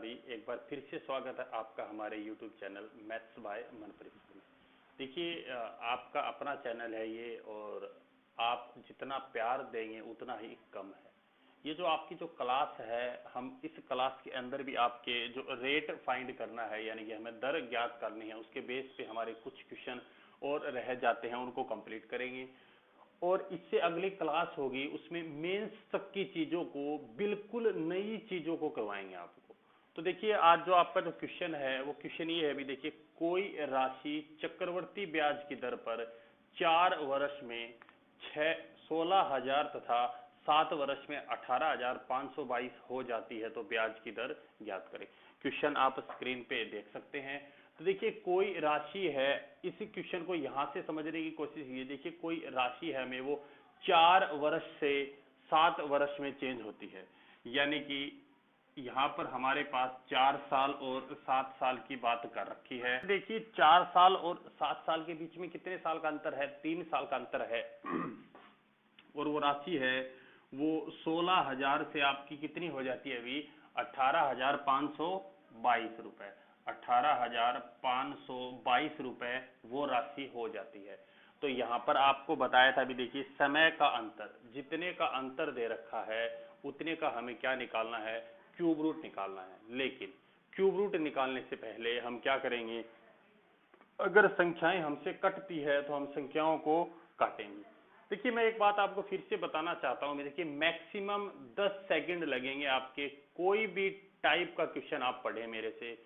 भी एक बार फिर से स्वागत है आपका हमारे YouTube channel maths by Manpreet में। देखिए आपका अपना चैनल है ये, और आप जितना प्यार देंगे उतना ही कम है। ये जो आपकी जो क्लास है, हम इस क्लास के अंदर भी आपके जो रेट फाइंड करना है, यानी कि हमें दर ज्ञात करनी है, उसके बेस पे हमारे कुछ क्वेश्चन और रह जाते हैं, उनको कंप्लीट करेंगे। और इससे अगली क्लास होगी, उसमें मेंस तक की चीजों को, बिल्कुल नई चीजों को करवाएंगे आपको। तो देखिए आज जो आपका जो क्वेश्चन है वो क्वेश्चन ये है, अभी देखिए, कोई राशि चक्रवर्ती ब्याज की दर पर 4 वर्ष में 16,000 तथा 7 वर्ष में 18,522 हो जाती है तो ब्याज की दर ज्ञात करें। क्वेश्चन आप स्क्रीन पे देख सकते हैं। तो देखिए कोई राशि है, इसी क्वेश्चन को यहां से समझने की कोशिश कीजिए। देखिए कोई राशि है हमें, वो 4 वर्ष से 7 वर्ष में चेंज होती है, यानी कि यहाँ पर हमारे पास 4 साल और 7 साल की बात कर रखी है। देखिए 4 साल और 7 साल के बीच में कितने साल का अंतर है? 3 साल का अंतर है। और वो राशि है वो 16,000 से आपकी कितनी हो जाती है अभी? 18,522 रुपए। 18,522 रुपए वो राशि हो जाती है। तो यहाँ पर आपको बताया था, अभी देखिए समय का अंतर, जितने का अंतर दे रखा है उतने का हमें क्या निकालना है? क्यूब रूट निकालना है। लेकिन क्यूब रूट निकालने से पहले हम क्या करेंगे? अगर संख्याएं हमसे कटती है तो हम संख्याओं को काटेंगे। देखिए मैं एक बात आपको फिर से बताना चाहता हूं, देखिए मैक्सिमम 10 सेकंड लगेंगे आपके, कोई भी टाइप का क्वेश्चन आप पढ़े मेरे से।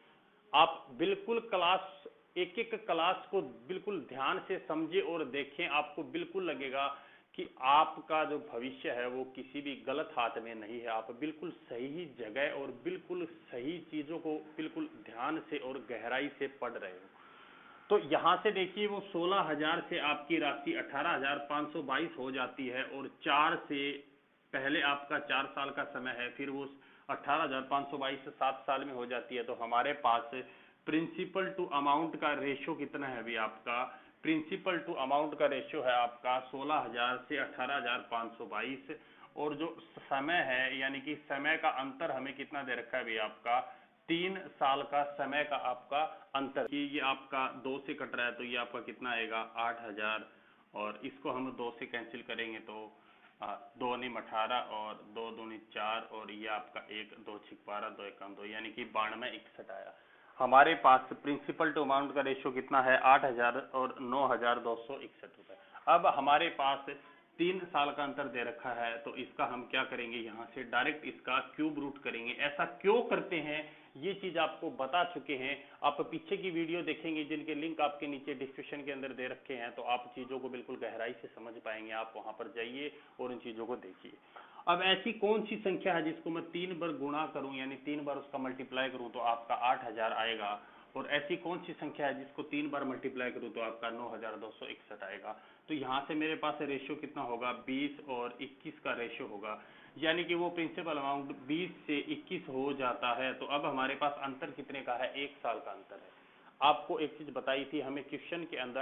आप बिल्कुल क्लास, एक एक क्लास को बिल्कुल ध्यान से समझे और देखें, आपको बिल्कुल लगेगा कि आपका जो भविष्य है वो किसी भी गलत हाथ में नहीं है। आप बिल्कुल सही जगह और बिल्कुल सही चीजों को बिल्कुल ध्यान से और गहराई से पढ़ रहे हो। तो यहां से देखिए वो 16,000 से आपकी राशि 18,522 हो जाती है, और 4 से पहले आपका 4 साल का समय है, फिर वो 18,522 से 7 साल में हो जाती है। तो हमारे पास प्रिंसिपल टू अमाउंट का रेशियो कितना है अभी आपका? प्रिंसिपल टू अमाउंट का रेशियो है आपका 16,000 से 18,522, और जो समय है, यानी कि समय का अंतर हमें कितना दे रखा है अभी आपका? 3 साल का समय का आपका अंतर। ये आपका 2 से कट रहा है तो ये आपका कितना आएगा? 8,000। और इसको हम 2 से कैंसिल करेंगे तो 2 निम 18 और 2 दूनी 4, और ये आपका 1 2 6 12 2 1 2, यानी कि 9261 आया। हमारे पास प्रिंसिपल टू अमाउंट का रेशियो कितना है? 8,000 और 9,261 रुपए। अब हमारे पास 3 साल का अंतर दे रखा है, तो इसका हम क्या करेंगे? यहाँ से डायरेक्ट इसका क्यूब रूट करेंगे। ऐसा क्यों करते हैं ये चीज आपको बता चुके हैं। आप पीछे की वीडियो देखेंगे जिनके लिंक आपके नीचे डिस्क्रिप्शन के अंदर दे रखे हैं, तो आप चीजों को बिल्कुल गहराई से समझ पाएंगे। आप वहां पर जाइए और इन चीजों को देखिए। अब ऐसी कौन सी संख्या है जिसको मैं 3 बार गुणा करूं, यानी 3 बार उसका मल्टीप्लाई करूं तो आपका 8,000 आएगा? और ऐसी कौन सी संख्या है जिसको 3 बार मल्टीप्लाई करूं तो आपका 9,261 आएगा? तो यहाँ से मेरे पास रेशियो कितना होगा? 20 और 21 का रेशियो होगा, यानी कि वो प्रिंसिपल अमाउंट 20 से 21 हो जाता है। तो अब हमारे पास अंतर कितने का है? 1 साल का अंतर है। आपको एक चीज बताई थी, हमें क्वेश्चन के अंदर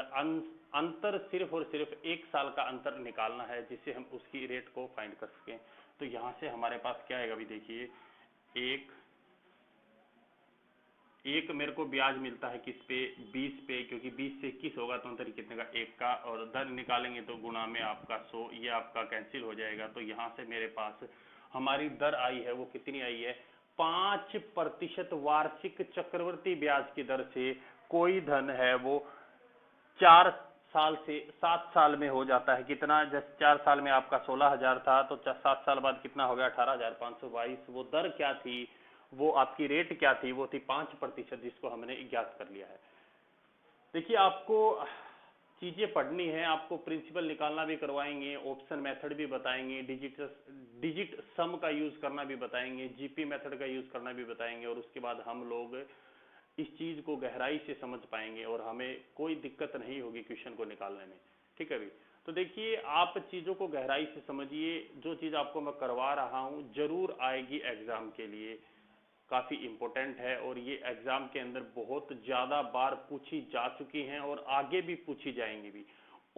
अंतर सिर्फ और सिर्फ 1 साल का अंतर निकालना है, जिससे हम उसकी रेट को फाइंड कर सकें। तो यहाँ से हमारे पास क्या आएगा? अभी देखिए एक मेरे को ब्याज मिलता है किस पे? 20 पे, क्योंकि 20 से 21 होगा तो अंतर कितने का? 1 का। और दर निकालेंगे तो गुणा में आपका 100, ये आपका कैंसिल हो जाएगा। तो यहाँ से मेरे पास हमारी दर आई है, वो कितनी आई है? 5% वार्षिक चक्रवर्ती ब्याज की दर से कोई धन है वो 4 साल से 7 साल में हो जाता है। कितना? जैसे 4 साल में आपका 16,000 था, तो 7 साल बाद कितना हो गया? 18,522। वो दर क्या थी, वो आपकी रेट क्या थी? वो थी 5%, जिसको हमने ज्ञात कर लिया है। देखिए आपको चीजें पढ़नी है, आपको प्रिंसिपल निकालना भी करवाएंगे, ऑप्शन मेथड भी बताएंगे, डिजिट सम का यूज करना भी बताएंगे, जीपी मेथड का यूज करना भी बताएंगे, और उसके बाद हम लोग इस चीज को गहराई से समझ पाएंगे और हमें कोई दिक्कत नहीं होगी क्वेश्चन को निकालने में। ठीक है भाई? तो देखिए आप चीजों को गहराई से समझिए। जो चीज आपको मैं करवा रहा हूं जरूर आएगी एग्जाम के लिए, काफी इंपॉर्टेंट है, और ये एग्जाम के अंदर बहुत ज्यादा बार पूछी जा चुकी हैं और आगे भी पूछी जाएंगी भी।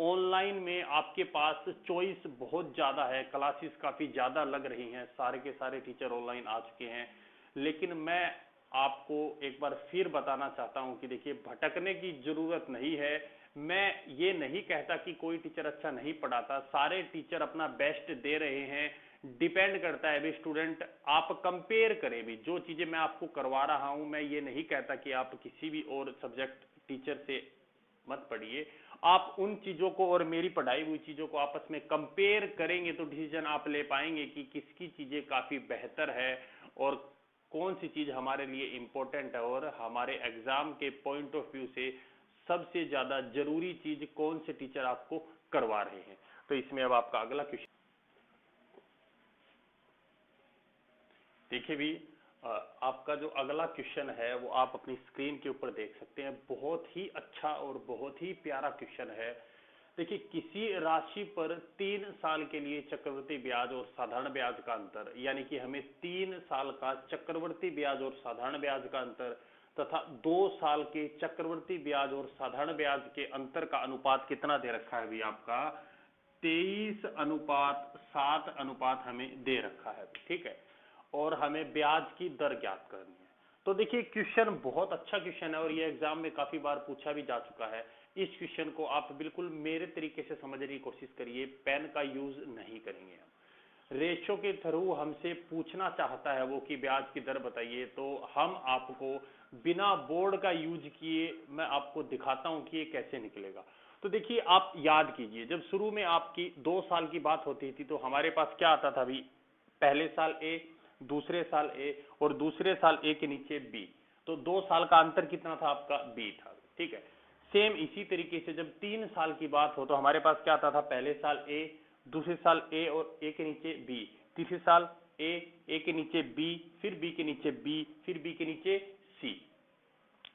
ऑनलाइन में आपके पास चॉइस बहुत ज्यादा है, क्लासेस काफी ज्यादा लग रही हैं, सारे के सारे टीचर ऑनलाइन आ चुके हैं। लेकिन मैं आपको एक बार फिर बताना चाहता हूं कि देखिए भटकने की जरूरत नहीं है। मैं ये नहीं कहता कि कोई टीचर अच्छा नहीं पढ़ाता, सारे टीचर अपना बेस्ट दे रहे हैं। डिपेंड करता है भी स्टूडेंट, आप कंपेयर करें भी जो चीजें मैं आपको करवा रहा हूं। मैं ये नहीं कहता कि आप किसी भी और सब्जेक्ट टीचर से मत पढ़िए, आप उन चीजों को और मेरी पढ़ाई हुई चीजों को आपस में कंपेयर करेंगे तो डिसीजन आप ले पाएंगे कि किसकी चीजें काफी बेहतर है और कौन सी चीज हमारे लिए इंपॉर्टेंट है और हमारे एग्जाम के पॉइंट ऑफ व्यू से सबसे ज्यादा जरूरी चीज कौन से टीचर आपको करवा रहे हैं। तो इसमें अब आपका अगला क्वेश्चन देखिए भी, आपका जो अगला क्वेश्चन है वो आप अपनी स्क्रीन के ऊपर देख सकते हैं। बहुत ही अच्छा और बहुत ही प्यारा क्वेश्चन है। देखिए, किसी राशि पर 3 साल के लिए चक्रवृद्धि ब्याज और साधारण ब्याज का अंतर, यानी कि हमें 3 साल का चक्रवृद्धि ब्याज और साधारण ब्याज का अंतर तथा 2 साल के चक्रवृद्धि ब्याज और साधारण ब्याज के अंतर का अनुपात कितना दे रखा है भी आपका 23:7 हमें दे रखा है। ठीक है, और हमें ब्याज की दर ज्ञात करनी है। तो देखिए, क्वेश्चन बहुत अच्छा क्वेश्चन है और ये एग्जाम में काफी बार पूछा भी जा चुका है। इस क्वेश्चन को आप बिल्कुल मेरे तरीके से समझने की कोशिश करिए, पेन का यूज नहीं करेंगे हम। रेशो के थ्रू हमसे पूछना चाहता है वो कि ब्याज की दर बताइए, तो हम आपको बिना बोर्ड का यूज किए मैं आपको दिखाता हूं कि ये कैसे निकलेगा। तो देखिए, आप याद कीजिए, जब शुरू में आपकी 2 साल की बात होती थी तो हमारे पास क्या आता था भी, पहले साल ए, दूसरे साल ए और दूसरे साल ए के नीचे बी। तो 2 साल का अंतर कितना था आपका, बी था। ठीक है, सेम इसी तरीके से जब 3 साल की बात हो तो हमारे पास क्या आता था, पहले साल ए, दूसरे साल ए और ए के नीचे बी, तीसरे साल ए के नीचे बी, फिर बी के नीचे बी, फिर बी के नीचे सी।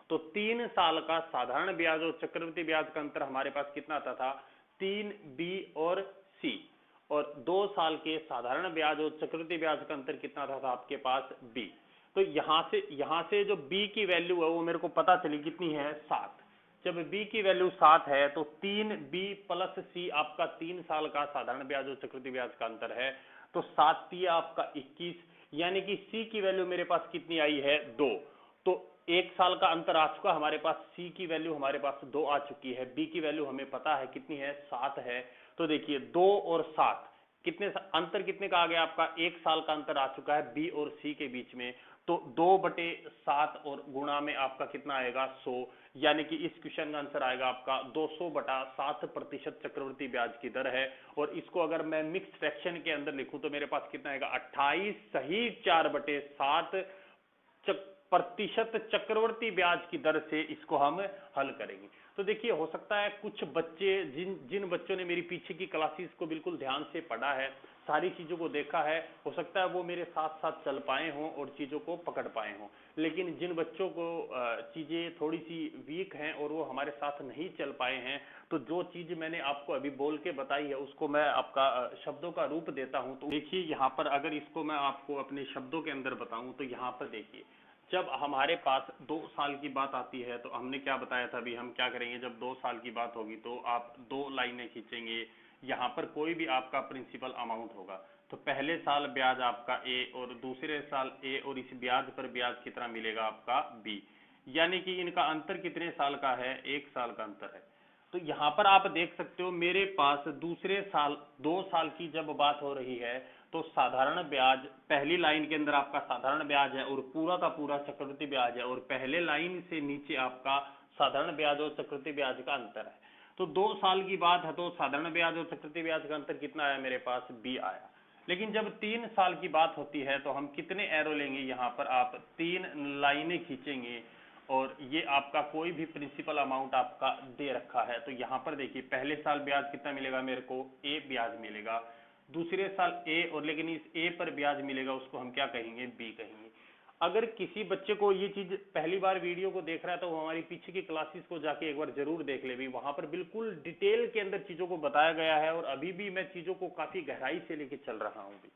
तो 3 साल का साधारण ब्याज और चक्रवृद्धि ब्याज का अंतर हमारे पास कितना आता था, 3B और C। और 2 साल के साधारण ब्याज और चक्रवृद्धि ब्याज का अंतर कितना था आपके पास, B। तो यहां से जो B की वैल्यू है वो मेरे को पता चली कितनी है, 7। जब B की वैल्यू 7 है तो 3B प्लस C आपका 3 साल का साधारण ब्याज और चक्रवृद्धि ब्याज का अंतर है। तो 7 आपका 21, यानी कि C की वैल्यू मेरे पास कितनी आई है, 2। तो 1 साल का अंतर आ चुका हमारे पास, C की वैल्यू हमारे पास 2 आ चुकी है, B की वैल्यू हमें पता है कितनी है, 7 है। तो देखिए 2 और 7 कितने अंतर कितने का आ गया आपका, 1 साल का अंतर आ चुका है B और C के बीच में। तो 2/7 और गुणा में आपका कितना आएगा, 100, यानी कि इस क्वेश्चन का आंसर आएगा आपका 200/7% चक्रवृद्धि ब्याज की दर है। और इसको अगर मैं मिक्स फ्रैक्शन के अंदर लिखूं तो मेरे पास कितना आएगा, 28 सही 4/7 प्रतिशत चक्रवर्ती ब्याज की दर से इसको हम हल करेंगे। तो देखिए, हो सकता है कुछ बच्चे, जिन बच्चों ने मेरी पीछे की क्लासेस को बिल्कुल ध्यान से पढ़ा है, सारी चीजों को देखा है, हो सकता है वो मेरे साथ साथ चल पाए हों और चीजों को पकड़ पाए हों। लेकिन जिन बच्चों को चीजें थोड़ी सी वीक हैं और वो हमारे साथ नहीं चल पाए हैं, तो जो चीज मैंने आपको अभी बोल के बताई है उसको मैं आपका शब्दों का रूप देता हूं। तो देखिए, यहाँ पर अगर इसको मैं आपको अपने शब्दों के अंदर बताऊं तो यहाँ पर देखिए, जब हमारे पास 2 साल की बात आती है तो हमने क्या बताया था अभी, हम क्या करेंगे, जब 2 साल की बात होगी तो आप 2 लाइनें खींचेंगे। यहाँ पर कोई भी आपका प्रिंसिपल अमाउंट होगा तो पहले साल ब्याज आपका ए और दूसरे साल ए और इस ब्याज पर ब्याज कितना मिलेगा आपका बी, यानी कि इनका अंतर कितने साल का है, 1 साल का अंतर है। तो यहाँ पर आप देख सकते हो मेरे पास दूसरे साल 2 साल की जब बात हो रही है तो साधारण ब्याज, पहली लाइन के अंदर आपका साधारण ब्याज है और पूरा का पूरा चक्रवृद्धि ब्याज है, और पहले लाइन से नीचे आपका साधारण ब्याज और चक्रवृद्धि ब्याज का अंतर है। तो 2 साल की बात है तो साधारण ब्याज और चक्रवृद्धि ब्याज का अंतर कितना आया, मेरे पास बी आया। लेकिन जब 3 साल की बात होती है तो हम कितने एरो लेंगे, यहाँ पर आप 3 लाइनें खींचेंगे और ये आपका कोई भी प्रिंसिपल अमाउंट आपका दे रखा है। तो यहाँ पर देखिए, पहले साल ब्याज कितना मिलेगा, मेरे को ए ब्याज मिलेगा, दूसरे साल ए, और लेकिन इस ए पर ब्याज मिलेगा उसको हम क्या कहेंगे, बी कहेंगे। अगर किसी बच्चे को ये चीज पहली बार वीडियो को देख रहा है तो वो हमारी पीछे की क्लासेस को जाके एक बार जरूर देख ले भी, वहां पर बिल्कुल डिटेल के अंदर चीजों को बताया गया है और अभी भी मैं चीजों को काफी गहराई से लेके चल रहा हूँ भी।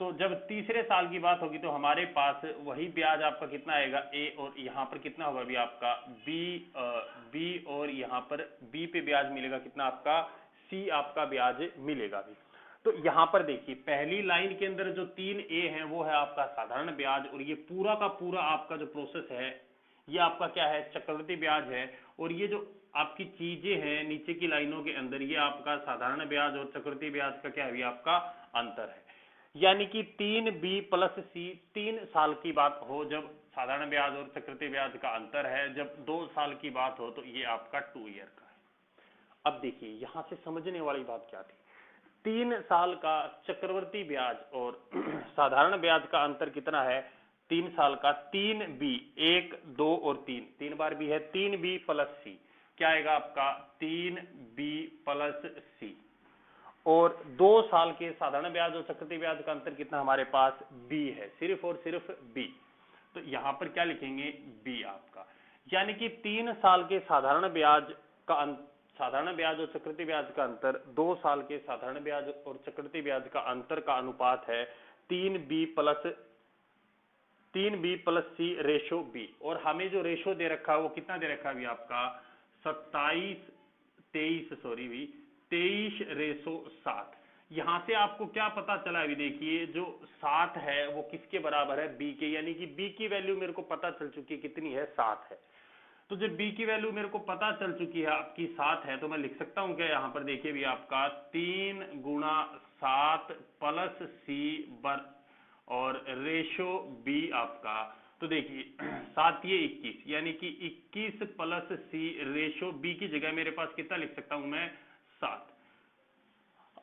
तो जब तीसरे साल की बात होगी तो हमारे पास वही ब्याज आपका कितना आएगा, ए, और यहाँ पर कितना होगा भी आपका बी, और यहाँ पर बी पे ब्याज मिलेगा कितना आपका, सी आपका ब्याज मिलेगा भी। तो यहां पर देखिए पहली लाइन के अंदर जो 3A है वो है आपका साधारण ब्याज, और ये पूरा का पूरा आपका जो प्रोसेस है ये आपका क्या है, चक्रवृद्धि ब्याज है। और ये जो आपकी चीजें हैं नीचे की लाइनों के अंदर, ये आपका साधारण ब्याज और चक्रवृद्धि ब्याज का क्या है, ये आपका अंतर है। यानी कि 3B प्लस C, 3 साल की बात हो जब साधारण ब्याज और चक्रवृद्धि ब्याज का अंतर है, जब 2 साल की बात हो तो ये आपका 2 ईयर का है। अब देखिए यहां से समझने वाली बात क्या थी, 3 साल का चक्रवृद्धि ब्याज और साधारण ब्याज का अंतर कितना है, 3 साल का 3B, 1, 2 और 3 बार भी है, 3B प्लस C क्या आएगा आपका 3B प्लस C। और 2 साल के साधारण ब्याज और चक्रवृद्धि ब्याज का अंतर कितना हमारे पास B है, सिर्फ और सिर्फ B। तो यहां पर क्या लिखेंगे B आपका, यानी कि 3 साल के साधारण ब्याज का साधारण ब्याज और चक्रवृद्धि ब्याज का अंतर 2 साल के साधारण ब्याज और चक्रवृद्धि ब्याज का अंतर का अनुपात है 3B plus C ratio B। और हमें जो रेशो दे रखा है वो कितना दे रखा है अभी आपका 23 रेशो 7। यहां से आपको क्या पता चला, अभी देखिए जो 7 है वो किसके बराबर है, B के, यानी कि B की वैल्यू मेरे को पता चल चुकी है कितनी है, 7 है। तो जब B की वैल्यू मेरे को पता चल चुकी है आपकी 7 है, तो मैं लिख सकता हूं क्या यहाँ पर, देखिए भी आपका 3 गुणा 7 प्लस C बर और रेशो B आपका, तो देखिए 7 ये 21, यानी कि 21 प्लस C रेशो B की जगह मेरे पास कितना लिख सकता हूं मैं 7।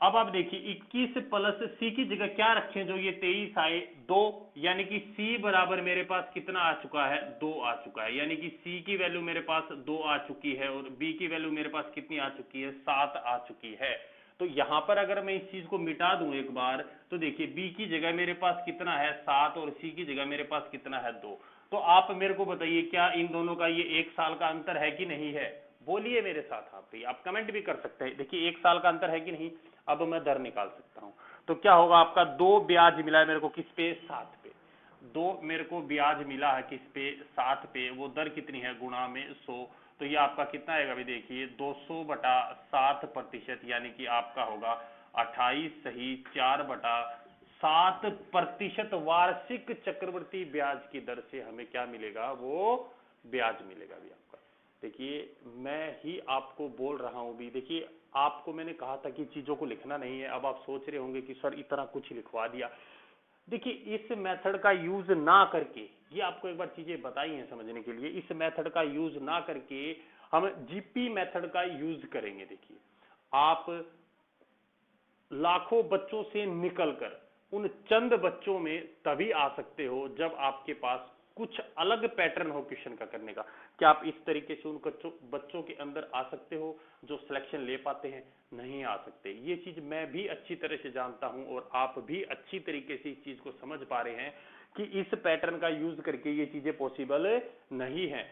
अब आप देखिए 21 प्लस C की जगह क्या रखें, जो ये 23 आए 2, यानी कि C बराबर मेरे पास कितना आ चुका है 2 आ चुका है, यानी कि C की वैल्यू मेरे पास 2 आ चुकी है और B की वैल्यू मेरे पास कितनी आ चुकी है 7 आ चुकी है। तो यहां पर अगर मैं इस चीज को मिटा दूं एक बार, तो देखिए B की जगह मेरे पास कितना है 7 और C की जगह मेरे पास कितना है 2। तो आप मेरे को बताइए क्या इन दोनों का ये 1 साल का अंतर है कि नहीं है, बोलिए मेरे साथ आप भी, आप कमेंट भी कर सकते हैं। देखिए 1 साल का अंतर है कि नहीं, अब मैं दर निकाल सकता हूं। तो क्या होगा आपका 2 ब्याज मिला है मेरे को किस पे 7 पे, 2 मेरे को ब्याज मिला है किस पे 7 पे, वो दर कितनी है गुणा में 100। तो ये आपका कितना आएगा अभी देखिए 200/7%, यानी कि आपका होगा 28 सही 4/7% वार्षिक चक्रवृद्धि ब्याज की दर से हमें क्या मिलेगा, वो ब्याज मिलेगा भी आपका। देखिए मैं ही आपको बोल रहा हूं भी, देखिए आपको मैंने कहा था कि चीजों को लिखना नहीं है, अब आप सोच रहे होंगे कि सर इतना कुछ लिखवा दिया। देखिए इस मेथड का यूज ना करके, ये आपको एक बार चीजें बताई हैं समझने के लिए, इस मेथड का यूज ना करके हम जीपी मेथड का यूज करेंगे। देखिए आप लाखों बच्चों से निकलकर उन चंद बच्चों में तभी आ सकते हो जब आपके पास कुछ अलग पैटर्न हो क्वेश्चन का करने का। क्या आप इस तरीके से उन बच्चों के अंदर आ सकते हो जो सिलेक्शन ले पाते हैं, नहीं आ सकते। ये चीज मैं भी अच्छी तरह से जानता हूं और आप भी अच्छी तरीके से इस चीज को समझ पा रहे हैं कि इस पैटर्न का यूज करके ये चीजें पॉसिबल नहीं है।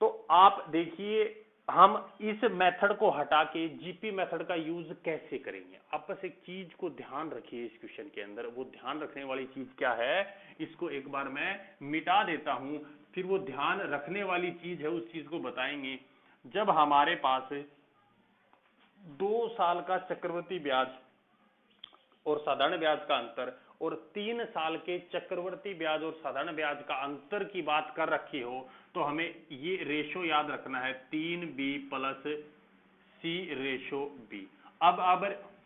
तो आप देखिए हम इस मेथड को हटा के जीपी मेथड का यूज कैसे करेंगे। आप बस एक चीज को ध्यान रखिए इस क्वेश्चन के अंदर, वो ध्यान रखने वाली चीज क्या है, इसको एक बार मैं मिटा देता हूं, फिर वो ध्यान रखने वाली चीज है उस चीज को बताएंगे। जब हमारे पास 2 साल का चक्रवृद्धि ब्याज और साधारण ब्याज का अंतर और 3 साल के चक्रवृद्धि ब्याज और साधारण ब्याज का अंतर की बात कर रखी हो, तो हमें ये रेशो याद रखना है 3B plus C ratio B। अब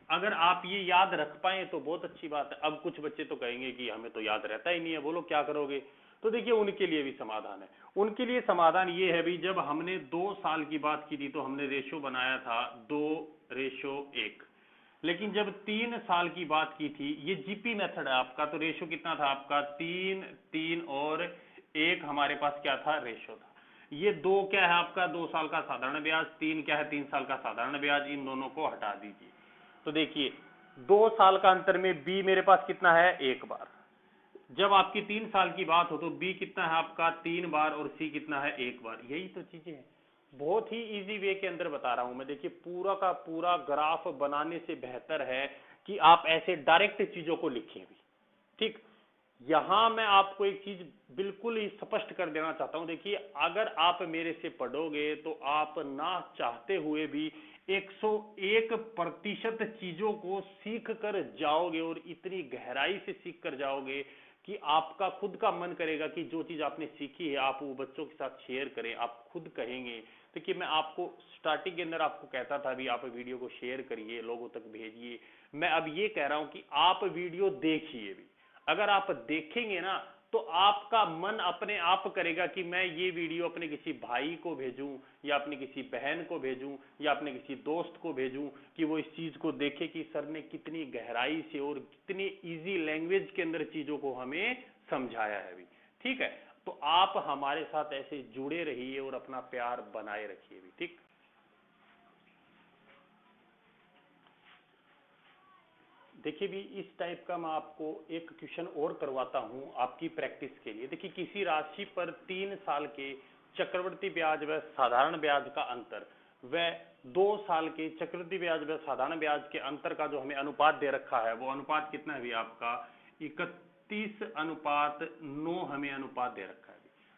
अगर आप ये याद रख पाए तो बहुत अच्छी बात है। अब कुछ बच्चे तो कहेंगे कि हमें तो याद रहता ही नहीं है, बोलो क्या करोगे। तो देखिए उनके लिए भी समाधान है। उनके लिए समाधान ये है भी, जब हमने 2 साल की बात की थी तो हमने रेशो बनाया था 2:1, लेकिन जब 3 साल की बात की थी, ये जीपी मेथड है आपका, तो रेशो कितना था आपका 3 और 1 हमारे पास क्या था रेशो था। ये 2 क्या है आपका 2 साल का साधारण ब्याज, 3 क्या है 3 साल का साधारण ब्याज, इन दोनों को हटा दीजिए। तो देखिए 2 साल का अंतर में बी मेरे पास कितना है 1 बार, जब आपकी 3 साल की बात हो तो बी कितना है आपका 3 बार और सी कितना है 1 बार। यही तो चीजें हैं, बहुत ही इजी वे के अंदर बता रहा हूं मैं। देखिए पूरा का पूरा ग्राफ बनाने से बेहतर है कि आप ऐसे डायरेक्ट चीजों को लिखें भी। ठीक, यहां मैं आपको एक चीज बिल्कुल ही स्पष्ट कर देना चाहता हूं। देखिए अगर आप मेरे से पढ़ोगे तो आप ना चाहते हुए भी 101% चीजों को सीख कर जाओगे और इतनी गहराई से सीख कर जाओगे कि आपका खुद का मन करेगा कि जो चीज आपने सीखी है आप वो बच्चों के साथ शेयर करें। आप खुद कहेंगे तो कि मैं आपको स्टार्टिंग के अंदर आपको कहता था भी आप वीडियो को शेयर करिए, लोगों तक भेजिए। मैं अब ये कह रहा हूं कि आप वीडियो देखिए भी। अगर आप देखेंगे ना तो आपका मन अपने आप करेगा कि मैं ये वीडियो अपने किसी भाई को भेजूं या अपनी किसी बहन को भेजूं या अपने किसी दोस्त को भेजूं कि वो इस चीज को देखे कि सर ने कितनी गहराई से और कितनी इजी लैंग्वेज के अंदर चीजों को हमें समझाया है भी। ठीक है, तो आप हमारे साथ ऐसे जुड़े रहिए और अपना प्यार बनाए रखिए भी। ठीक, देखिए भी इस टाइप का मैं आपको एक क्वेश्चन और करवाता हूं आपकी प्रैक्टिस के लिए। देखिए किसी राशि पर 3 साल के चक्रवृद्धि ब्याज व साधारण ब्याज का अंतर व 2 साल के चक्रवृद्धि ब्याज व साधारण ब्याज के अंतर का जो हमें अनुपात दे रखा है, वो अनुपात कितना है भी आपका 31:9 हमें अनुपात दे रखा है।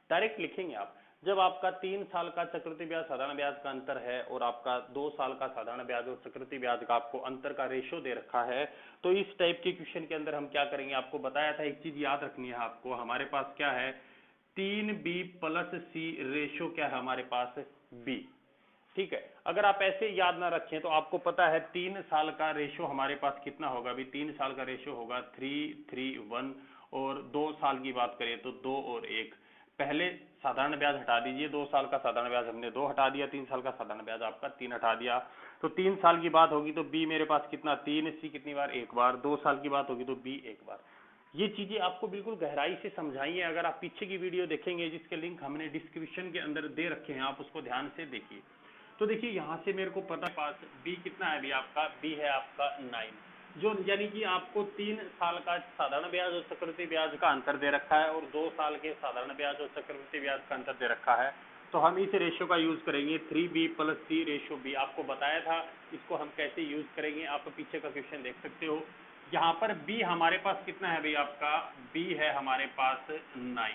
डायरेक्ट लिखेंगे आप, जब आपका 3 साल का चक्रवृद्धि ब्याज साधारण ब्याज का अंतर है और आपका 2 साल का साधारण ब्याज और चक्रवृद्धि ब्याज का आपको अंतर का रेशो दे रखा है, तो इस टाइप के क्वेश्चन के अंदर हम क्या करेंगे, आपको बताया था एक चीज याद रखनी है आपको। हमारे पास क्या है 3B+C रेशो क्या है हमारे पास B। ठीक है, अगर आप ऐसे याद ना रखें तो आपको पता है 3 साल का रेशो हमारे पास कितना होगा भी, 3 साल का रेशो होगा 3:3:1 और 2 साल की बात करें तो 2 और 1। पहले साधारण ब्याज हटा दीजिए, 2 साल का साधारण ब्याज हमने 2 हटा दिया, 3 साल का साधारण ब्याज आपका 3 हटा दिया, तो 3 साल की बात होगी तो बी मेरे पास कितना 3, सी कितनी बार एक बार, 2 साल की बात होगी तो बी एक बार। ये चीजें आपको बिल्कुल गहराई से समझाई है। अगर आप पीछे की वीडियो देखेंगे जिसके लिंक हमने डिस्क्रिप्शन के अंदर दे रखे हैं, आप उसको ध्यान से देखिए। तो देखिए यहाँ से मेरे को पता पास बी कितना है, बी आपका बी है आपका 9, जो यानी कि आपको 3 साल का साधारण ब्याज और चक्रवृद्धि ब्याज का अंतर दे रखा है और 2 साल के साधारण ब्याज और चक्रवृद्धि ब्याज का अंतर दे रखा है। तो हम इस रेशियो का यूज करेंगे 3B+C रेशियो बी। आपको बताया था इसको हम कैसे यूज करेंगे, आप पीछे का क्वेश्चन देख सकते हो। यहाँ पर बी हमारे पास कितना है भाई आपका, बी है हमारे पास 9।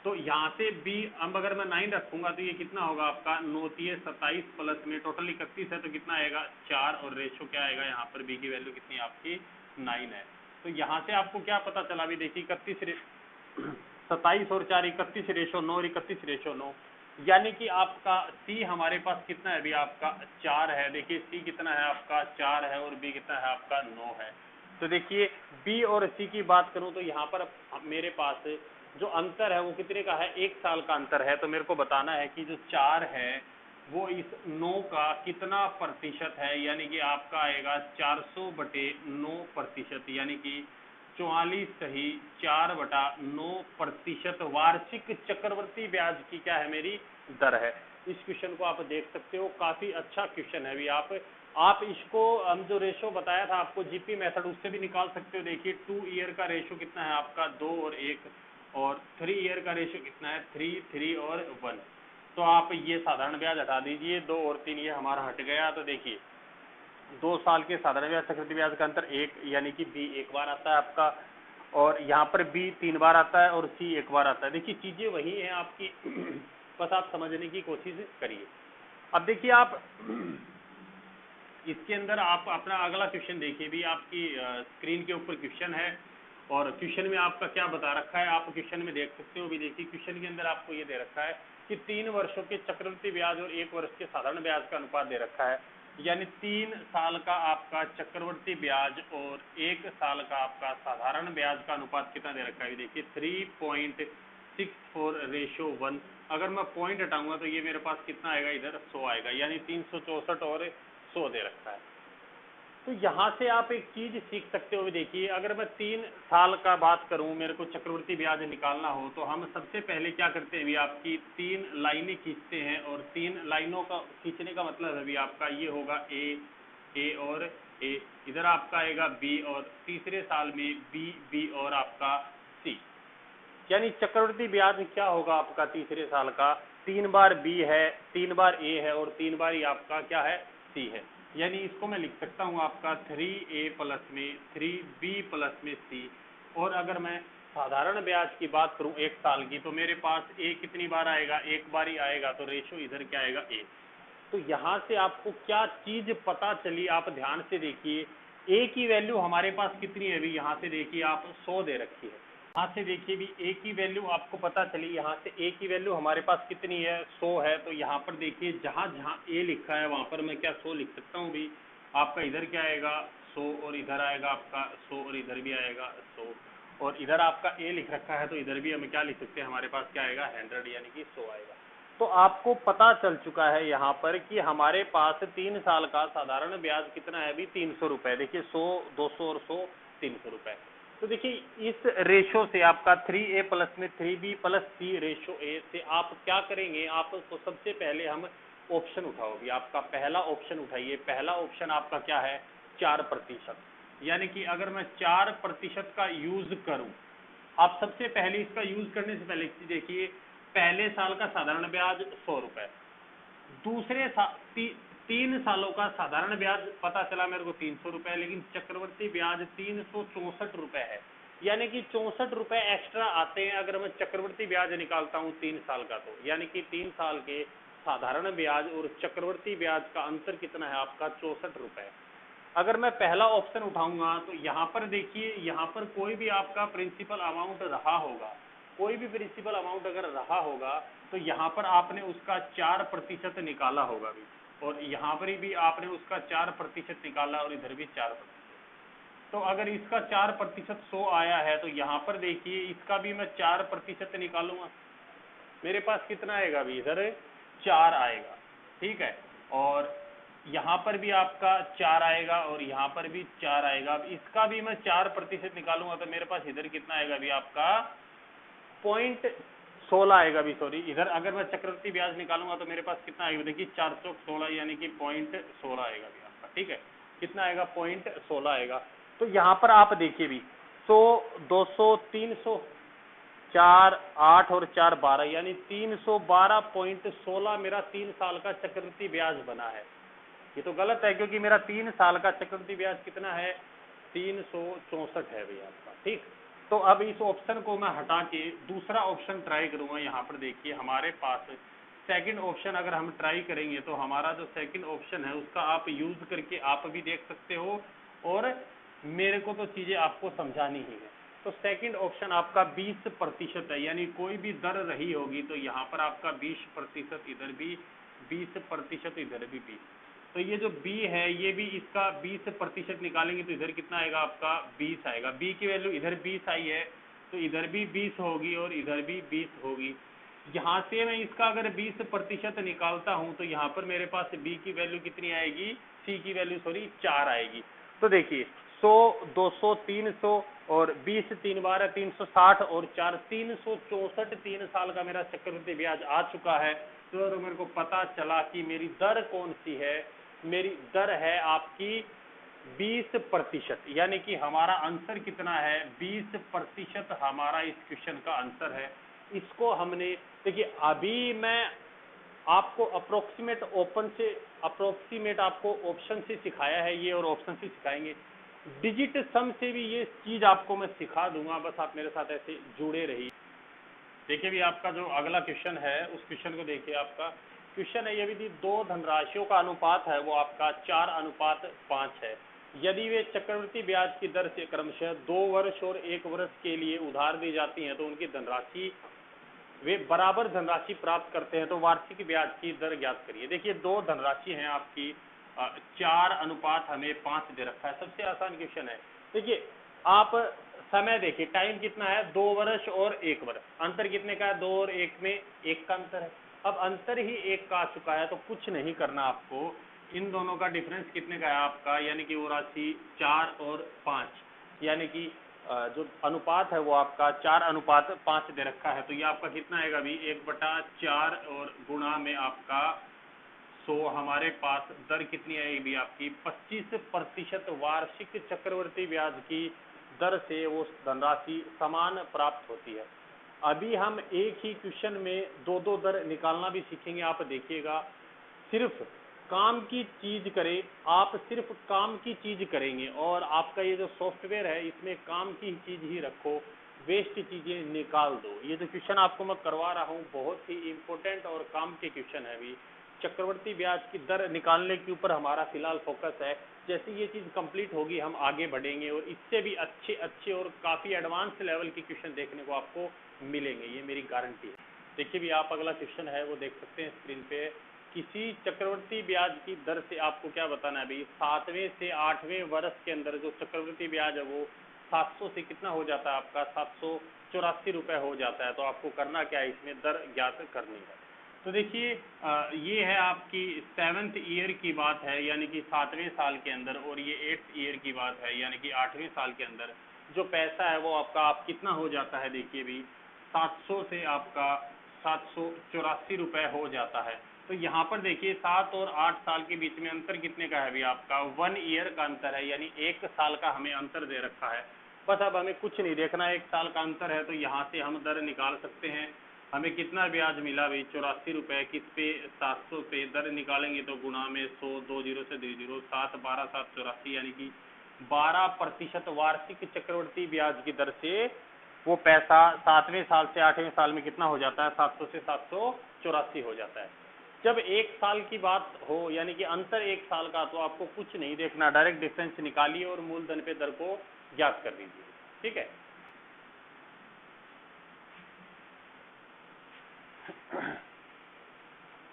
तो यहाँ से बी अब अगर मैं 9 रखूंगा तो ये कितना होगा आपका 9×3=27 प्लस में टोटल 31 है तो कितना आएगा 4 और रेशो क्या आएगा यहाँ पर बी की वैल्यू कितनी आपकी 9 है। तो यहाँ से आपको क्या पता चला भी, देखिए 27 और 4 31 रेशो 9 और 31:9, यानी कि आपका सी हमारे पास कितना है अभी आपका 4 है। देखिए सी कितना है आपका 4 है और बी कितना है आपका 9 है। तो देखिए बी और सी की बात करूं तो यहाँ पर मेरे पास जो अंतर है वो कितने का है, 1 साल का अंतर है। तो मेरे को बताना है कि जो 4 है वो इस 9 का कितना प्रतिशत है, यानी कि आपका आएगा 400/9%, यानी कि 44:4/9% वार्षिक चक्रवर्ती ब्याज की क्या है मेरी दर है। इस क्वेश्चन को आप देख सकते हो, काफी अच्छा क्वेश्चन है। अभी आप इसको हम जो रेशो बताया था आपको जीपी मेथड उससे भी निकाल सकते हो। देखिए 2 ईयर का रेशो कितना है आपका 2 और 1, और 3 ईयर का रेशो कितना है 3, 3 और 1। तो आप ये साधारण ब्याज हटा दीजिए, 2 और 3 ये हमारा हट गया। तो देखिए 2 साल के साधारण ब्याज चक्रवृद्धि ब्याज का अंतर 1, यानी कि बी एक बार आता है आपका, और यहाँ पर बी 3 बार आता है और सी एक बार आता है। देखिए चीजें वही हैं आपकी बस आप समझने की कोशिश करिए। अब देखिए आप इसके अंदर आप अपना अगला क्वेश्चन देखिए भी, आपकी स्क्रीन के ऊपर क्वेश्चन है और क्वेश्चन में आपका क्या बता रखा है आप क्वेश्चन में देख सकते हो भी। देखिए क्वेश्चन के अंदर आपको ये दे रखा है कि 3 वर्षों के चक्रवृद्धि ब्याज और 1 वर्ष के साधारण ब्याज का अनुपात दे रखा है, यानी 3 साल का आपका चक्रवृद्धि ब्याज और 1 साल का आपका साधारण ब्याज का अनुपात कितना दे रखा है। देखिए 3.64:1। अगर मैं पॉइंट हटाऊंगा तो ये मेरे पास कितना आएगा, इधर 100 आएगा, यानी 364 और 100 दे रखा है। तो यहाँ से आप एक चीज सीख सकते हो। देखिए अगर मैं 3 साल का बात करूं, मेरे को चक्रवृद्धि ब्याज निकालना हो तो हम सबसे पहले क्या करते हैं भी, आपकी 3 लाइनें खींचते हैं, और 3 लाइनों का खींचने का मतलब है भी आपका ये होगा ए और ए, इधर आपका आएगा बी, और तीसरे साल में बी और आपका सी। यानी चक्रवृद्धि ब्याज क्या होगा आपका तीसरे साल का, 3 बार बी है, 3 बार ए है और 3 बार ये आपका क्या है सी है। यानी इसको मैं लिख सकता हूँ आपका 3A प्लस में 3B प्लस में सी। और अगर मैं साधारण ब्याज की बात करूं 1 साल की, तो मेरे पास ए कितनी बार आएगा, एक बार ही आएगा, तो रेशो इधर क्या आएगा ए। तो यहाँ से आपको क्या चीज पता चली, आप ध्यान से देखिए। ए की वैल्यू हमारे पास कितनी है अभी, यहाँ से देखिए आप 100 दे रखी है। यहाँ से देखिए भी ए की वैल्यू आपको पता चली, यहाँ से ए की वैल्यू हमारे पास कितनी है, 100 है। तो यहाँ पर देखिए जहाँ जहाँ ए लिखा है वहाँ पर मैं क्या 100 लिख सकता हूँ भी। आपका इधर क्या आएगा 100, और इधर आएगा आपका 100, और इधर भी आएगा 100, और इधर आपका ए लिख रखा है तो इधर भी हम क्या लिख सकते हैं, हमारे पास क्या आएगा 100, यानी कि 100 आएगा। तो आपको पता चल चुका है यहाँ पर कि हमारे पास 3 साल का साधारण ब्याज कितना है अभी 300 रुपए। देखिए 100, 200 और 100, 300 रुपए। तो देखिए इस रेशो से आपका 3A प्लस में 3B plus C ratio A से आप क्या करेंगे, आप तो सबसे पहले हम ऑप्शन उठाओगे। आपका पहला ऑप्शन उठाइए। पहला ऑप्शन आपका क्या है 4%, यानी कि अगर मैं 4% का यूज करूं, आप सबसे पहले इसका यूज करने से पहले देखिए पहले साल का साधारण ब्याज 100 रुपए, दूसरे 3 सालों का साधारण ब्याज पता चला मेरे को 300 रुपए, लेकिन चक्रवर्ती ब्याज 364 रुपए है, यानी कि 64 रुपए एक्स्ट्रा आते हैं अगर मैं चक्रवर्ती ब्याज निकालता हूं 3 साल का। तो यानी कि 3 साल के साधारण ब्याज और चक्रवर्ती ब्याज का अंतर कितना है आपका 64 रुपए। अगर मैं पहला ऑप्शन उठाऊंगा तो यहाँ पर देखिए, यहाँ पर कोई भी आपका प्रिंसिपल अमाउंट रहा होगा, कोई भी प्रिंसिपल अमाउंट अगर रहा होगा तो यहाँ पर आपने उसका 4% निकाला होगा भी, और यहाँ पर भी आपने उसका 4% निकाला, और इधर भी 4%। तो अगर इसका 4% 100 आया है तो यहाँ पर देखिए इसका भी मैं 4% निकालूंगा, मेरे पास कितना आएगा अभी इधर 4 आएगा, ठीक है। और यहाँ पर भी आपका 4 आएगा, और यहाँ पर भी 4 आएगा। अब इसका भी मैं 4% निकालूंगा तो मेरे पास इधर कितना आएगा अभी आपका 0.16 आएगा अभी, सॉरी इधर अगर मैं चक्रवर्ती ब्याज निकालूंगा तो मेरे पास कितना आएगा, देखिए 416 यानी कि 0.16 आएगा अभी आपका, ठीक है। कितना आएगा 0.16 आएगा। तो यहाँ पर आप देखिए भी 100, 200, 300, 4, 8 और 4, 12, यानी 312.16 मेरा 3 साल का चक्रवृद्धि ब्याज बना है। ये तो गलत है क्योंकि मेरा 3 साल का चक्रवृद्धि ब्याज कितना है 364 है भैया आपका, ठीक। तो अब इस ऑप्शन को मैं हटा के दूसरा ऑप्शन ट्राई करूंगा। यहाँ पर देखिए हमारे पास सेकंड ऑप्शन अगर हम ट्राई करेंगे तो हमारा जो सेकंड ऑप्शन है उसका आप यूज करके आप भी देख सकते हो, और मेरे को तो चीजें आपको समझानी ही है। तो सेकंड ऑप्शन आपका 20% है, यानी कोई भी दर रही होगी तो यहाँ पर आपका 20%, इधर भी 20%, इधर भी 20। तो ये जो B है ये भी इसका 20% निकालेंगे तो इधर कितना आएगा आपका 20 आएगा। B की वैल्यू इधर 20 आई है तो इधर भी 20 होगी और इधर भी 20 होगी। यहाँ से मैं इसका अगर 20% निकालता हूँ तो यहाँ पर मेरे पास B की वैल्यू कितनी आएगी, C की वैल्यू सॉरी 4 आएगी। तो देखिए 100, 200, 300 और 20, 3 12, 360 और 4, 364 3 साल का मेरा चक्रवृद्धि ब्याज आ चुका है। तो मेरे को पता चला कि मेरी दर कौन सी है, मेरी दर है आपकी 20%, यानी कि हमारा आंसर कितना है 20% हमारा इस क्वेश्चन का आंसर है। इसको हमने देखिए अभी मैं आपको अप्रोक्सीमेट आपको ऑप्शन से सिखाया है ये, और ऑप्शन से सिखाएंगे। डिजिट सम से भी ये चीज आपको मैं सिखा दूंगा, बस आप मेरे साथ ऐसे जुड़े रहिए। देखिए भी आपका जो अगला क्वेश्चन है उस क्वेश्चन को देखिए। आपका क्वेश्चन है यदि दो धनराशियों का अनुपात है वो आपका 4:5 है, यदि वे चक्रवृद्धि ब्याज की दर से क्रमशः 2 वर्ष और 1 वर्ष के लिए उधार दी जाती हैं तो उनकी धनराशि वे बराबर धनराशि प्राप्त करते हैं तो वार्षिक ब्याज की दर ज्ञात करिए। देखिए दो धनराशि हैं आपकी 4:5 हमें 5 दे रखा है। सबसे आसान क्वेश्चन है। देखिए आप समय देखिए, टाइम कितना है 2 वर्ष और 1 वर्ष, अंतर कितने का है 2 और 1 में 1 का अंतर है। अब अंतर ही 1 का आ चुका है तो कुछ नहीं करना आपको, इन दोनों का डिफरेंस कितने का है आपका, यानी कि वो राशि 4 और 5, यानी कि जो अनुपात है वो आपका 4:5 दे रखा है। तो ये आपका कितना आएगा अभी 1/4 और गुणा में आपका 100, हमारे पास दर कितनी आएगी आपकी 25% वार्षिक चक्रवर्ती ब्याज की दर से वो धनराशि समान प्राप्त होती है। अभी हम एक ही क्वेश्चन में दो दो दर निकालना भी सीखेंगे। आप देखिएगा सिर्फ काम की चीज करें, आप सिर्फ काम की चीज करेंगे, और आपका ये जो सॉफ्टवेयर है इसमें काम की चीज ही रखो, वेस्ट चीजें निकाल दो। ये जो क्वेश्चन आपको मैं करवा रहा हूँ बहुत ही इंपॉर्टेंट और काम के क्वेश्चन है अभी, चक्रवर्ती ब्याज की दर निकालने के ऊपर हमारा फिलहाल फोकस है। जैसे ये चीज़ कंप्लीट होगी हम आगे बढ़ेंगे और इससे भी अच्छे अच्छे और काफ़ी एडवांस लेवल के क्वेश्चन देखने को आपको मिलेंगे, ये मेरी गारंटी है। देखिए भी आप अगला क्वेश्चन है वो देख सकते हैं स्क्रीन पे। किसी चक्रवर्ती ब्याज की दर से आपको क्या बताना है भाई, 7वें से 8वें वर्ष के अंदर जो चक्रवर्ती ब्याज है वो 700 से कितना हो जाता है आपका, 784 रुपये हो जाता है। तो आपको करना क्या है, इसमें दर ज्ञात करनी है। तो देखिए ये है आपकी 7th ईयर की बात है, यानी कि 7वें साल के अंदर, और ये 8th ईयर की बात है यानी कि 8वें साल के अंदर जो पैसा है वो आपका आप कितना हो जाता है। देखिए भी 700 से आपका 784 रुपये हो जाता है। तो यहाँ पर देखिए 7 और 8 साल के बीच में अंतर कितने का है भी आपका, 1 ईयर का अंतर है, यानी 1 साल का हमें अंतर दे रखा है। बस अब हमें कुछ नहीं देखना, 1 साल का अंतर है तो यहाँ से हम दर निकाल सकते हैं। हमें कितना ब्याज मिला भाई, 84 रुपये, किस पे, 700 पे। दर निकालेंगे तो गुणा में 100, 2 जीरो से 2 जीरो, 7 12 7 84, यानी कि 12% वार्षिक चक्रवर्ती ब्याज की दर से वो पैसा 7वें साल से 8वें साल में कितना हो जाता है, 700 से 784 हो जाता है। जब 1 साल की बात हो यानी कि अंतर 1 साल का, तो आपको कुछ नहीं देखना, डायरेक्ट डिफरेंस निकालिए और मूलधन पे दर को ज्ञात कर दीजिए। ठीक है।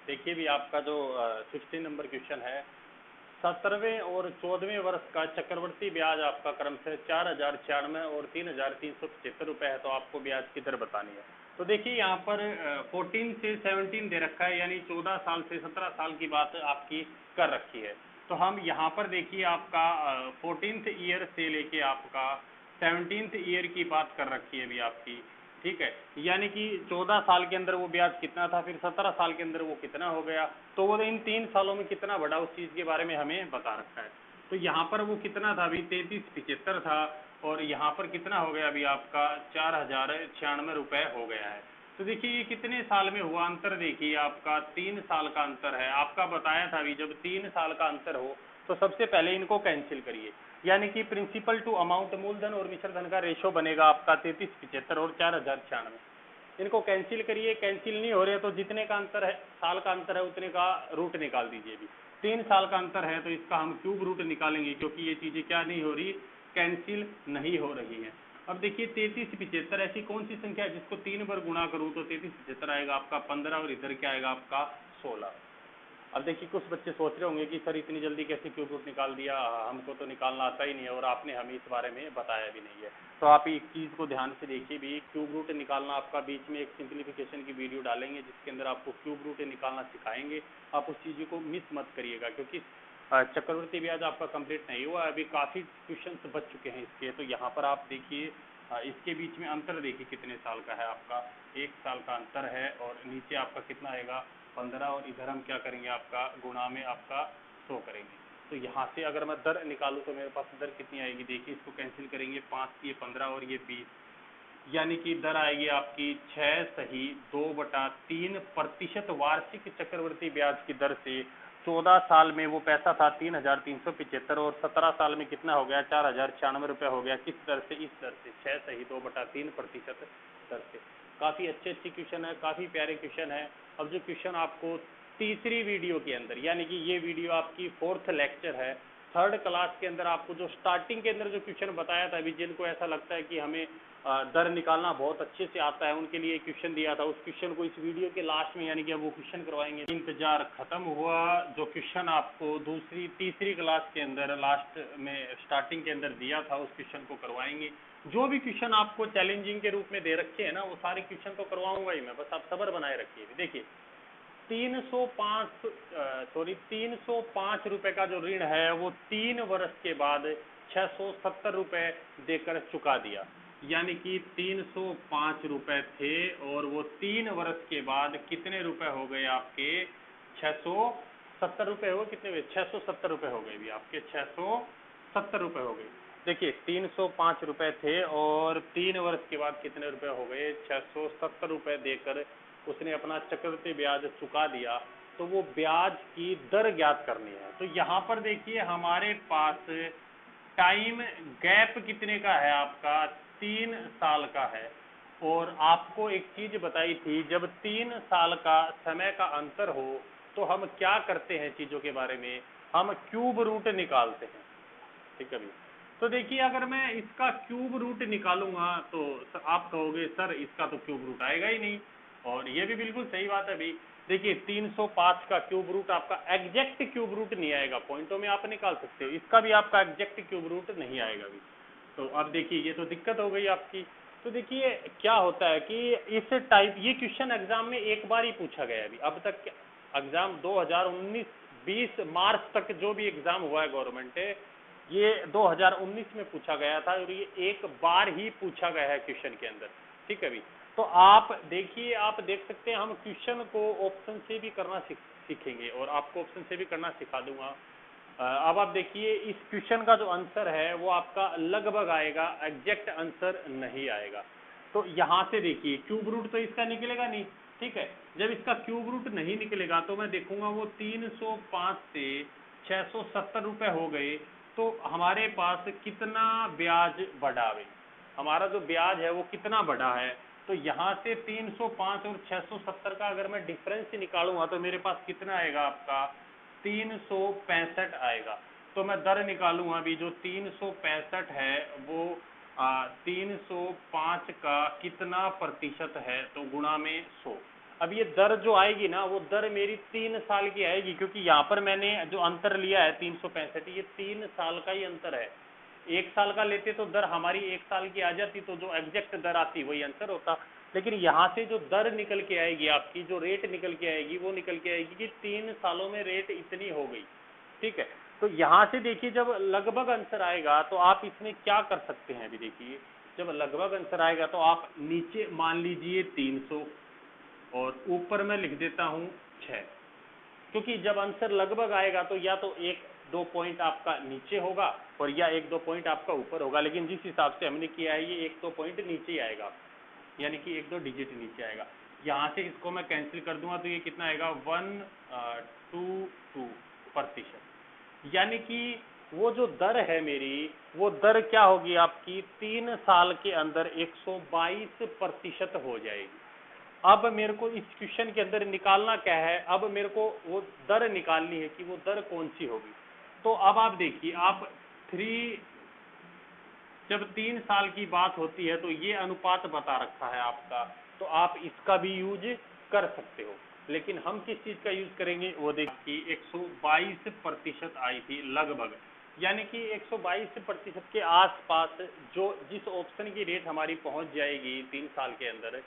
देखिए भी आपका जो 16 नंबर क्वेश्चन है, 17वें और 14वें वर्ष का चक्रवर्ती ब्याज आपका क्रमशः 4096 और 3375 रुपये है। तो आपको ब्याज की दर बतानी है। तो देखिए यहाँ पर 14 से 17 दे रखा है, यानी 14 साल से 17 साल की बात आपकी कर रखी है। तो हम यहाँ पर देखिए आपका 14th ईयर से लेके आपका 17th ईयर की बात कर रखी है अभी आपकी। ठीक है, यानी कि 14 साल के अंदर वो ब्याज कितना था, फिर 17 साल के अंदर वो कितना हो गया, तो वो इन 3 सालों में कितना बढ़ा उस चीज़ के बारे में हमें बता रखा है। तो यहाँ पर वो कितना था अभी, 3375 था, और यहाँ पर कितना हो गया अभी आपका 4096 रुपये हो गया है। तो देखिए ये कितने साल में हुआ अंतर, देखिए आपका 3 साल का अंतर है। आपका बताया था अभी जब 3 साल का अंतर हो तो सबसे पहले इनको कैंसिल करिए, यानी कि प्रिंसिपल टू अमाउंट, मूलधन और मिश्र धन का रेशो बनेगा आपका 3375 और 4096। इनको कैंसिल करिए, कैंसिल नहीं हो रहे तो जितने का अंतर है, साल का अंतर है, उतने का रूट निकाल दीजिए। भी 3 साल का अंतर है तो इसका हम क्यूब रूट निकालेंगे, क्योंकि ये चीज़ें क्या नहीं हो रही, कैंसिल नहीं हो रही हैं। अब देखिए 3375 ऐसी कौन सी संख्या है जिसको 3 बार गुणा करूँ तो 3375 आएगा आपका 15, और इधर क्या आएगा आपका 16। अब देखिए कुछ बच्चे सोच रहे होंगे कि सर इतनी जल्दी कैसे क्यूब रूट निकाल दिया, हमको तो निकालना आता ही नहीं है और आपने हमें इस बारे में बताया भी नहीं है। तो आप एक चीज़ को ध्यान से देखिए भी, क्यूब रूट निकालना आपका बीच में एक सिंप्लीफिकेशन की वीडियो डालेंगे जिसके अंदर आपको क्यूब रूट निकालना सिखाएंगे। आप उस चीज़ को मिस मत करिएगा, क्योंकि चक्रवर्ती ब्याज आपका कंप्लीट नहीं हुआ, अभी काफ़ी क्वेश्चन बच चुके हैं इसके। तो यहाँ पर आप देखिए इसके बीच में अंतर देखिए कितने साल का है आपका, 1 साल का अंतर है, और नीचे आपका कितना आएगा 15, और इधर हम क्या करेंगे आपका गुणा में आपका 100 करेंगे। तो यहाँ से अगर मैं दर निकालूँ तो मेरे पास दर कितनी आएगी, देखिए इसको कैंसिल करेंगे, 5 ये 15 और ये 20, यानी कि दर आएगी आपकी 6 सही 2/3% वार्षिक चक्रवर्ती ब्याज की दर से। 14 साल में वो पैसा था 3375, और 17 साल में कितना हो गया 4096 रुपये हो गया। किस दर से, इस दर से 6 सही 2/3% दर से। काफ़ी अच्छे क्वेश्चन है, काफ़ी प्यारे क्वेश्चन है। अब जो क्वेश्चन आपको तीसरी वीडियो के अंदर, यानी कि ये वीडियो आपकी 4th लेक्चर है, 3rd क्लास के अंदर आपको जो स्टार्टिंग के अंदर जो क्वेश्चन बताया था, अभी जिनको ऐसा लगता है कि हमें दर निकालना बहुत अच्छे से आता है, उनके लिए क्वेश्चन दिया था, उस क्वेश्चन को इस वीडियो के लास्ट में यानी कि अब वो क्वेश्चन करवाएंगे। इंतजार खत्म हुआ, जो क्वेश्चन आपको तीसरी क्लास के अंदर लास्ट में स्टार्टिंग के अंदर दिया था उस क्वेश्चन को करवाएंगे। जो भी क्वेश्चन आपको चैलेंजिंग के रूप में दे रखे हैं ना, वो सारे क्वेश्चन तो करवाऊंगा ही मैं, बस आप सब्र बनाए रखिए। देखिए 305 रुपए का जो ऋण है वो 3 वर्ष के बाद 670 रुपए देकर चुका दिया, यानी कि 305 रुपए थे और वो 3 वर्ष के बाद कितने रुपए हो गए आपके, 670 रुपए हो, कितने हुए 670 रुपए हो गए भी आपके, 670 रुपए हो गए। देखिए 305 रुपए थे और 3 वर्ष के बाद कितने रुपए हो गए, 670 रुपए देकर उसने अपना चक्रवृद्धि ब्याज चुका दिया। तो वो ब्याज की दर ज्ञात करनी है। तो यहाँ पर देखिए हमारे पास टाइम गैप कितने का है आपका, 3 साल का है। और आपको एक चीज बताई थी, जब 3 साल का समय का अंतर हो तो हम क्या करते हैं चीज़ों के बारे में, हम क्यूब रूट निकालते हैं। ठीक है भी। तो देखिए अगर मैं इसका क्यूब रूट निकालूंगा तो आप कहोगे सर इसका तो क्यूब रूट आएगा ही नहीं, और ये भी बिल्कुल सही बात है भाई। देखिए 305 का क्यूब रूट आपका एग्जैक्ट क्यूब रूट नहीं आएगा, पॉइंटों में आप निकाल सकते हो, इसका भी आपका एग्जैक्ट क्यूब रूट नहीं आएगा भी। तो अब देखिए ये तो दिक्कत हो गई आपकी। तो देखिए क्या होता है कि इस टाइप ये क्वेश्चन एग्जाम में एक बार ही पूछा गया है अभी, अब तक एग्जाम 2019-20 मार्च तक जो भी एग्जाम हुआ है गवर्नमेंट, ये 2019 में पूछा गया था और ये एक बार ही पूछा गया है क्वेश्चन के अंदर। ठीक है भी। तो आप देखिए, आप देख सकते हैं हम क्वेश्चन को ऑप्शन से भी करना सीखेंगे और आपको ऑप्शन से भी करना सिखा दूंगा। अब आप देखिए इस क्वेश्चन का जो आंसर है वो आपका लगभग आएगा, एग्जैक्ट आंसर नहीं आएगा। तो यहाँ से देखिए क्यूब रूट तो इसका निकलेगा नहीं। ठीक है, जब इसका क्यूब रूट नहीं निकलेगा तो मैं देखूंगा वो 305 से 670 रुपये हो गए, तो हमारे पास कितना ब्याज बढ़ा है, हमारा जो ब्याज है वो कितना बढ़ा है। तो यहाँ से 305 और 670 का अगर मैं डिफरेंस निकालूंगा तो मेरे पास कितना आएगा आपका 365 आएगा। तो मैं दर निकालूंगा अभी, जो 365 है वो 305 का कितना प्रतिशत है, तो गुणा में 100। अब ये दर जो आएगी ना वो दर मेरी 3 साल की आएगी, क्योंकि यहाँ पर मैंने जो अंतर लिया है 365, ये 3 साल का ही अंतर है। 1 साल का लेते तो दर हमारी 1 साल की आ जाती, तो जो एग्जैक्ट दर आती वही आंसर होता। लेकिन यहाँ से जो दर निकल के आएगी आपकी, जो रेट निकल के आएगी वो निकल के आएगी कि 3 सालों में रेट इतनी हो गई। ठीक है, तो यहाँ से देखिए जब लगभग आंसर आएगा तो आप इसमें क्या कर सकते हैं। अभी देखिए जब लगभग आंसर आएगा तो आप नीचे मान लीजिए 300 और ऊपर मैं लिख देता हूँ 6, क्योंकि जब आंसर लगभग आएगा तो या तो 1-2 पॉइंट आपका नीचे होगा और या 1-2 पॉइंट आपका ऊपर होगा, लेकिन जिस हिसाब से हमने किया है ये 1-2 पॉइंट नीचे ही आएगा, यानी कि 1-2 डिजिट नीचे आएगा। यहाँ से इसको मैं कैंसिल कर दूंगा तो ये कितना आएगा 122%। यानी कि वो जो दर है मेरी, वो दर क्या होगी आपकी 3 साल के अंदर 122% हो जाएगी। अब मेरे को इस क्वेश्चन के अंदर निकालना क्या है, अब मेरे को वो दर निकालनी है कि वो दर कौन सी होगी। तो अब आप देखिए, आप 3 जब 3 साल की बात होती है तो ये अनुपात बता रखा है आपका, तो आप इसका भी यूज कर सकते हो। लेकिन हम किस चीज का यूज करेंगे वो देखिए 122% आई थी लगभग, यानी कि 122% के आसपास जो जिस ऑप्शन की रेट हमारी पहुंच जाएगी 3 साल के अंदर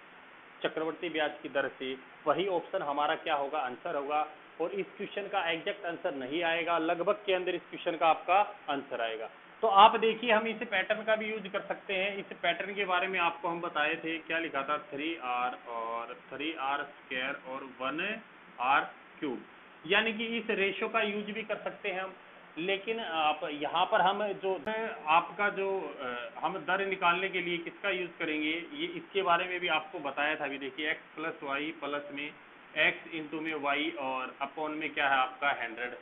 चक्रवर्ती ब्याज की दर से, वही ऑप्शन हमारा क्या होगा, आंसर होगा। और इस क्वेश्चन का एग्जैक्ट आंसर नहीं आएगा, लगभग के अंदर इस क्वेश्चन का आपका आंसर आएगा। तो आप देखिए हम इस पैटर्न का भी यूज कर सकते हैं। इस पैटर्न के बारे में आपको हम बताए थे, क्या लिखा था 3r और 3r² और 1r³, यानी कि इस रेशो का यूज भी कर सकते हैं हम। लेकिन आप यहाँ पर हम जो आपका जो हम दर निकालने के लिए किसका यूज करेंगे, ये इसके बारे में भी आपको बताया था। अभी देखिए x + y प्लस में x इंटू में y और अपॉन में क्या है आपका 100।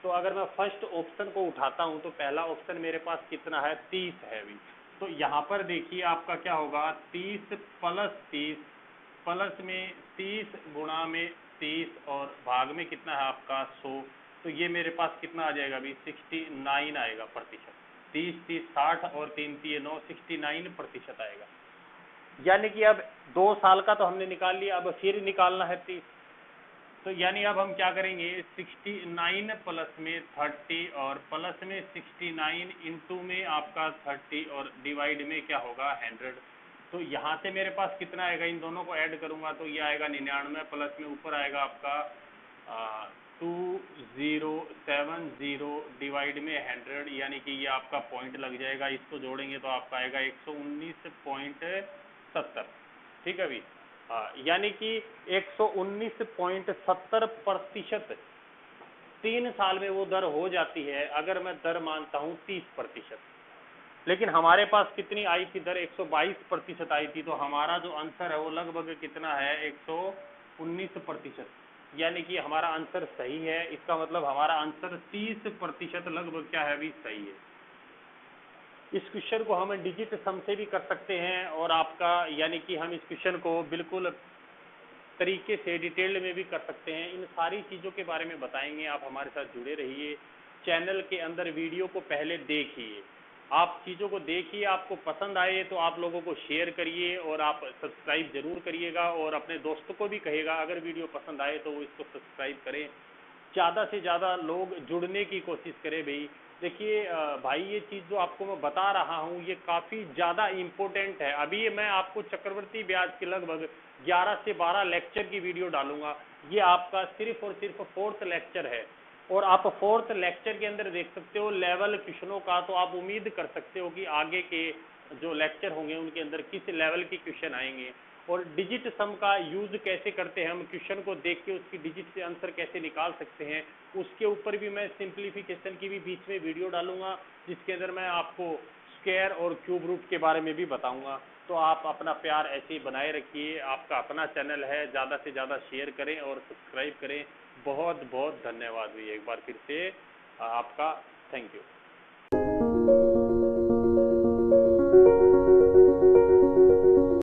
तो अगर मैं फर्स्ट ऑप्शन को उठाता हूँ तो पहला ऑप्शन मेरे पास कितना है 30 है अभी। तो यहाँ पर देखिए आपका क्या होगा 30 + 30 प्लस में 30 गुणा में 30 और भाग में कितना है आपका 100। तो ये मेरे पास कितना आ जाएगा अभी 69 आएगा प्रतिशत। 30 60 और 3 3 9 69% आएगा। यानी कि अब 2 साल का तो हमने निकाल लिया, अब फिर निकालना है 30। तो यानी अब हम क्या करेंगे 69 प्लस में 30 और प्लस में 69 इंटू में आपका 30 और डिवाइड में क्या होगा 100। तो यहाँ से मेरे पास कितना आएगा, इन दोनों को ऐड करूंगा तो ये आएगा 99 प्लस में ऊपर आएगा आपका 2070 डिवाइड में 100, यानी कि ये आपका पॉइंट लग जाएगा। इसको जोड़ेंगे तो आपका आएगा 119.70। ठीक है अभी, यानी कि 119.70% 3 साल में वो दर हो जाती है, अगर मैं दर मानता हूँ 30%। लेकिन हमारे पास कितनी आई थी दर, 122% आई थी। तो हमारा जो आंसर है वो लगभग कितना है 119%, यानी कि हमारा आंसर सही है। इसका मतलब हमारा आंसर 30% लगभग क्या है अभी सही है। इस क्वेश्चन को हम डिजिट सम से भी कर सकते हैं और आपका, यानी कि हम इस क्वेश्चन को बिल्कुल तरीके से डिटेल्ड में भी कर सकते हैं। इन सारी चीज़ों के बारे में बताएंगे। आप हमारे साथ जुड़े रहिए। चैनल के अंदर वीडियो को पहले देखिए, आप चीज़ों को देखिए, आपको पसंद आए तो आप लोगों को शेयर करिए और आप सब्सक्राइब जरूर करिएगा और अपने दोस्तों को भी कहिएगा अगर वीडियो पसंद आए तो वो इसको सब्सक्राइब करें। ज़्यादा से ज़्यादा लोग जुड़ने की कोशिश करें भाई। देखिए भाई, ये चीज़ जो आपको मैं बता रहा हूँ ये काफ़ी ज़्यादा इम्पोर्टेंट है। अभी मैं आपको चक्रवर्ती ब्याज के लगभग 11 से 12 लेक्चर की वीडियो डालूंगा। ये आपका सिर्फ और सिर्फ 4th लेक्चर है और आप 4th लेक्चर के अंदर देख सकते हो लेवल क्वेश्चनों का। तो आप उम्मीद कर सकते हो कि आगे के जो लेक्चर होंगे उनके अंदर किस लेवल के क्वेश्चन आएंगे और डिजिट सम का यूज कैसे करते हैं, हम क्वेश्चन को देख के उसकी डिजिट से आंसर कैसे निकाल सकते हैं, उसके ऊपर भी मैं सिंप्लीफिकेशन की भी बीच में वीडियो डालूंगा जिसके अंदर मैं आपको स्क्वायर और क्यूब रूट के बारे में भी बताऊंगा। तो आप अपना प्यार ऐसे ही बनाए रखिए। आपका अपना चैनल है, ज़्यादा से ज़्यादा शेयर करें और सब्सक्राइब करें। बहुत बहुत धन्यवाद भैया, एक बार फिर से आपका थैंक यू।